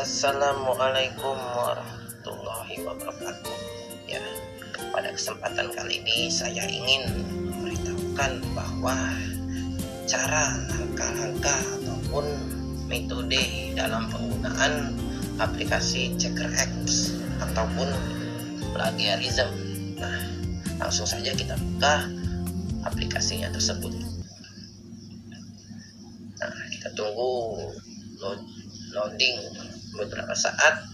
Assalamualaikum warahmatullahi wabarakatuh. Ya, pada kesempatan kali ini saya ingin memberitahukan bahwa cara langkah-langkah ataupun metode dalam penggunaan aplikasi Checker X ataupun plagiarism. Nah, langsung saja kita buka aplikasinya tersebut. Nah, kita tunggu loading beberapa saat.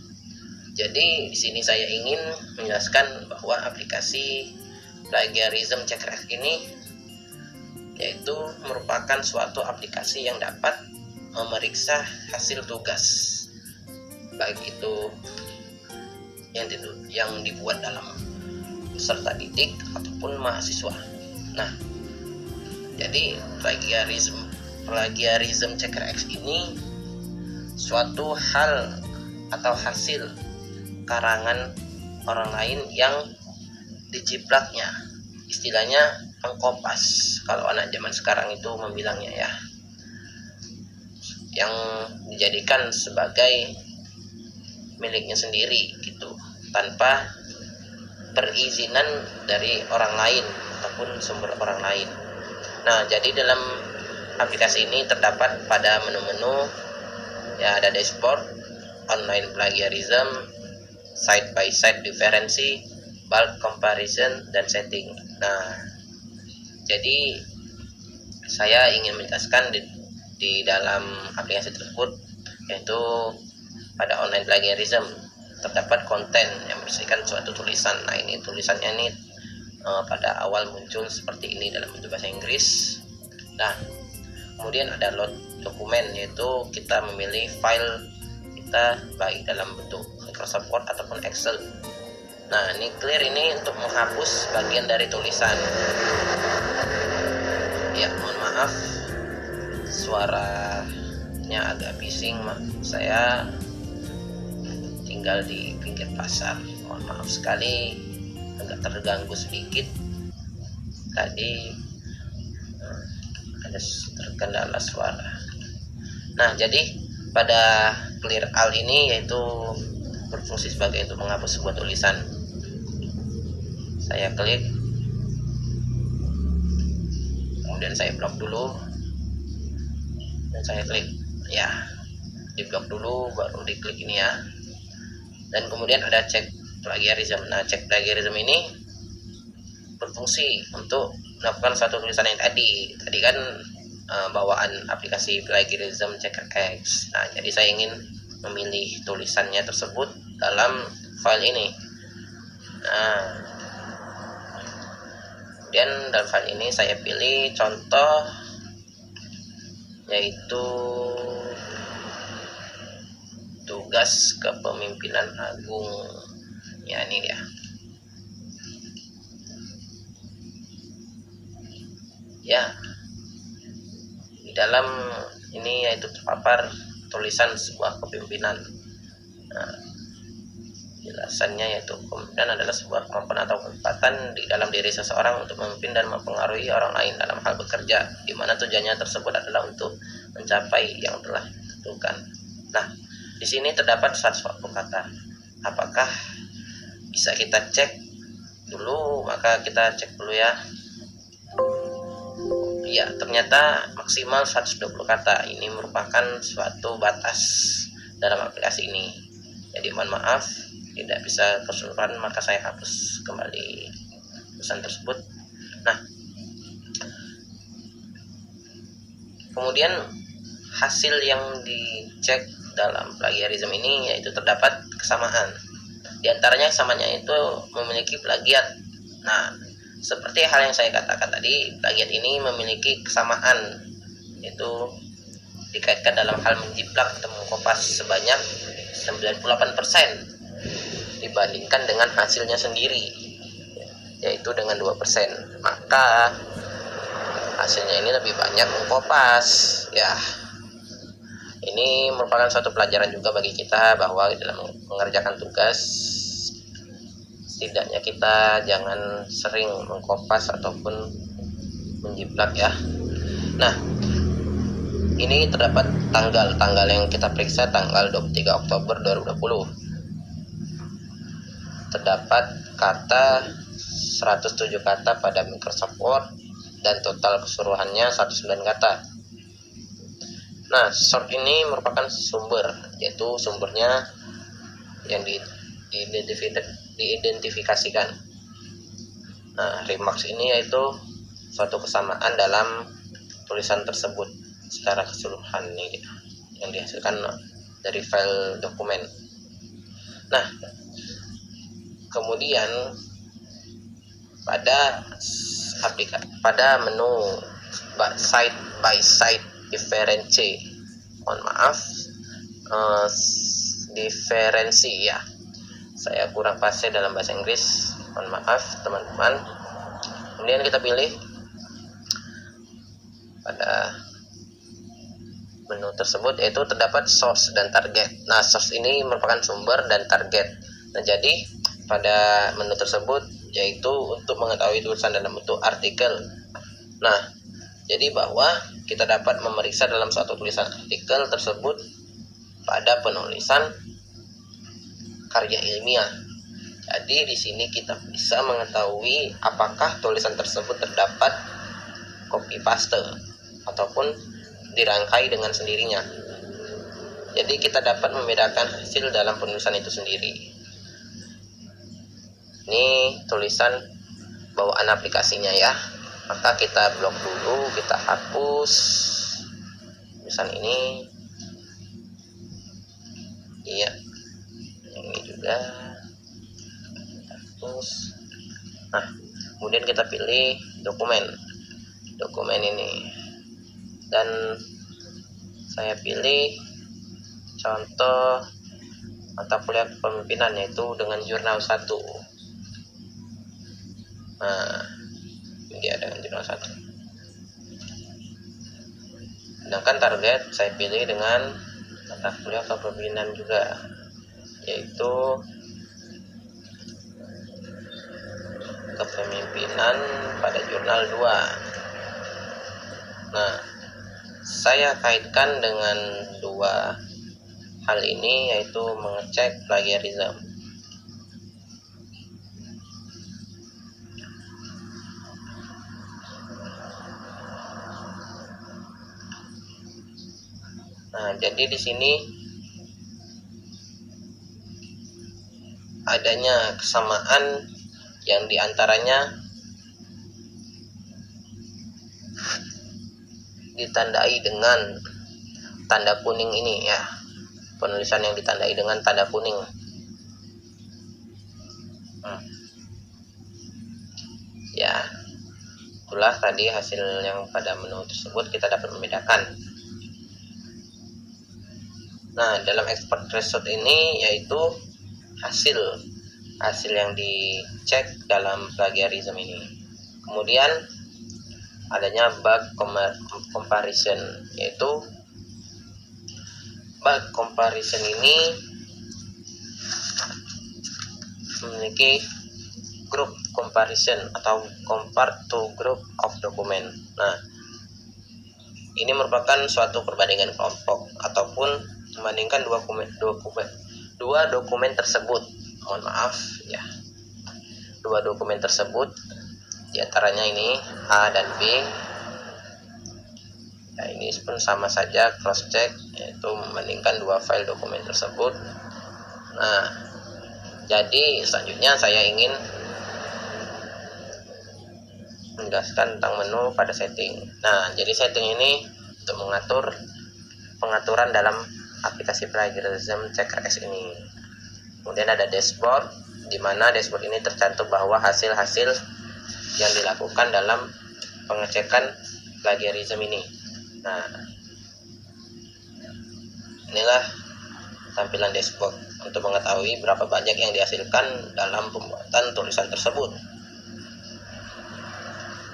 Jadi di sini saya ingin menjelaskan bahwa aplikasi plagiarism Checker X ini yaitu merupakan suatu aplikasi yang dapat memeriksa hasil tugas, baik itu yang dibuat dalam peserta didik ataupun mahasiswa. Nah, jadi plagiarism Checker X ini suatu hal atau hasil karangan orang lain yang dijiplaknya, istilahnya mengkopas kalau anak zaman sekarang itu membilangnya ya, yang dijadikan sebagai miliknya sendiri gitu, tanpa perizinan dari orang lain ataupun sumber orang lain. Nah, jadi dalam aplikasi ini terdapat pada menu-menu ya, ada dashboard, online plagiarism, side by side diferensi, bulk comparison, dan setting. Nah, jadi saya ingin menjelaskan di dalam aplikasi tersebut, yaitu pada online plagiarism terdapat konten yang berisikan suatu tulisan. Nah, ini tulisannya ini pada awal muncul seperti ini dalam bentuk bahasa Inggris. Nah, kemudian ada load dokumen, yaitu kita memilih file kita baik dalam bentuk Microsoft Word ataupun Excel. Nah, ini clear ini untuk menghapus bagian dari tulisan. Ya, mohon maaf suaranya agak bising, saya tinggal di pinggir pasar, mohon maaf sekali agak terganggu sedikit tadi, ada terkendala suara. Nah, jadi pada clear all ini yaitu berfungsi sebagai untuk menghapus sebuah tulisan. Saya klik, kemudian saya blok dulu, dan saya klik ya, di blok dulu baru diklik ini ya. Dan kemudian ada cek plagiarism. Nah, cek plagiarism ini berfungsi untuk melakukan suatu tulisan yang tadi kan bawaan aplikasi plagiarism Checker X. Nah, jadi saya ingin memilih tulisannya tersebut dalam file ini. Nah, kemudian dalam file ini saya pilih contoh, yaitu tugas kepemimpinan agung. Ya, ini dia. Ya, di dalam ini yaitu terpapar tulisan sebuah kepemimpinan. Nah, jelasannya yaitu kepemimpinan adalah sebuah kemampuan atau kesempatan di dalam diri seseorang untuk memimpin dan mempengaruhi orang lain dalam hal bekerja, di mana tujuannya tersebut adalah untuk mencapai yang telah ditentukan. Nah, di sini terdapat 140 kata. Apakah bisa kita cek dulu? Maka kita cek dulu ya. Ya, ternyata maksimal 120 kata. Ini merupakan suatu batas dalam aplikasi ini. Jadi mohon maaf tidak bisa keseluruhan, maka saya hapus kembali pesan tersebut. Nah, kemudian hasil yang dicek dalam plagiarism ini yaitu terdapat kesamaan. Di antaranya kesamanya itu memiliki plagiat. Nah, seperti hal yang saya katakan tadi, plagiat ini memiliki kesamaan, yaitu dikaitkan dalam hal menjiplak atau mengkopas sebanyak 98% dibandingkan dengan hasilnya sendiri, yaitu dengan 2%. Maka hasilnya ini lebih banyak mengkopas. Ya, ini merupakan suatu pelajaran juga bagi kita bahwa dalam mengerjakan tugas setidaknya kita jangan sering mengkopas ataupun menjiplak ya. Nah, ini terdapat tanggal yang kita periksa tanggal 23 Oktober 2020. Terdapat kata 107 kata pada Microsoft Word dan total keseluruhannya 109 kata. Nah, source ini merupakan sumber, yaitu sumbernya yang diidentifikasikan. Nah, remarks ini yaitu suatu kesamaan dalam tulisan tersebut secara keseluruhan ini yang dihasilkan dari file dokumen. Nah, kemudian pada menu side by side diferensi ya, saya kurang fasih dalam bahasa Inggris, mohon maaf teman-teman. Kemudian kita pilih pada menu tersebut, yaitu terdapat source dan target. Nah, source ini merupakan sumber dan target. Nah, jadi pada menu tersebut yaitu untuk mengetahui tulisan dalam bentuk artikel. Nah, jadi bahwa kita dapat memeriksa dalam suatu tulisan artikel tersebut pada penulisan karya ilmiah. Jadi di sini kita bisa mengetahui apakah tulisan tersebut terdapat copy paste ataupun dirangkai dengan sendirinya. Jadi kita dapat membedakan hasil dalam penulisan itu sendiri. Ini tulisan bawaan aplikasinya ya. Maka kita blok dulu, kita hapus tulisan ini. Iya, yang ini juga hapus. Nah, kemudian kita pilih dokumen ini, dan saya pilih contoh mata kuliah kepemimpinan, yaitu dengan jurnal 1. Nah, dia dengan jurnal 1. Sedangkan target saya pilih dengan mata kuliah kepemimpinan juga, yaitu kepemimpinan pada jurnal 2. Nah, saya kaitkan dengan dua hal ini, yaitu mengecek plagiarisme. Nah, jadi di sini adanya kesamaan yang diantaranya ditandai dengan tanda kuning ini ya, penulisan yang ditandai dengan tanda kuning. Ya, itulah tadi hasil yang pada menu tersebut kita dapat membedakan. Nah, dalam expert result ini yaitu hasil yang dicek dalam plagiarisme ini. Kemudian adanya bug comparison, yaitu bug comparison ini memiliki group comparison atau compare to group of document. Nah, ini merupakan suatu perbandingan kelompok ataupun membandingkan dua dokumen tersebut. Mohon maaf ya, dua dokumen tersebut diantaranya ini A dan B. Ya, ini pun sama saja cross check, yaitu membandingkan dua file dokumen tersebut. Nah, jadi selanjutnya saya ingin menjelaskan tentang menu pada setting. Nah, jadi setting ini untuk mengatur pengaturan dalam aplikasi plagiarism checker X ini. Kemudian ada dashboard, di mana dashboard ini tercantum bahwa hasil-hasil yang dilakukan dalam pengecekan plagiarism ini. Nah, inilah tampilan dashboard untuk mengetahui berapa banyak yang dihasilkan dalam pembuatan tulisan tersebut.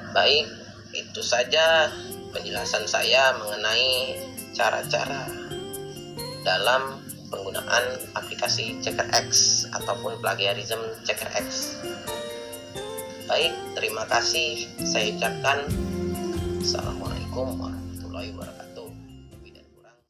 Baik, itu saja penjelasan saya mengenai cara-cara dalam penggunaan aplikasi Checker X ataupun plagiarism Checker X. Baik, terima kasih. Saya ucapkan Assalamualaikum warahmatullahi wabarakatuh.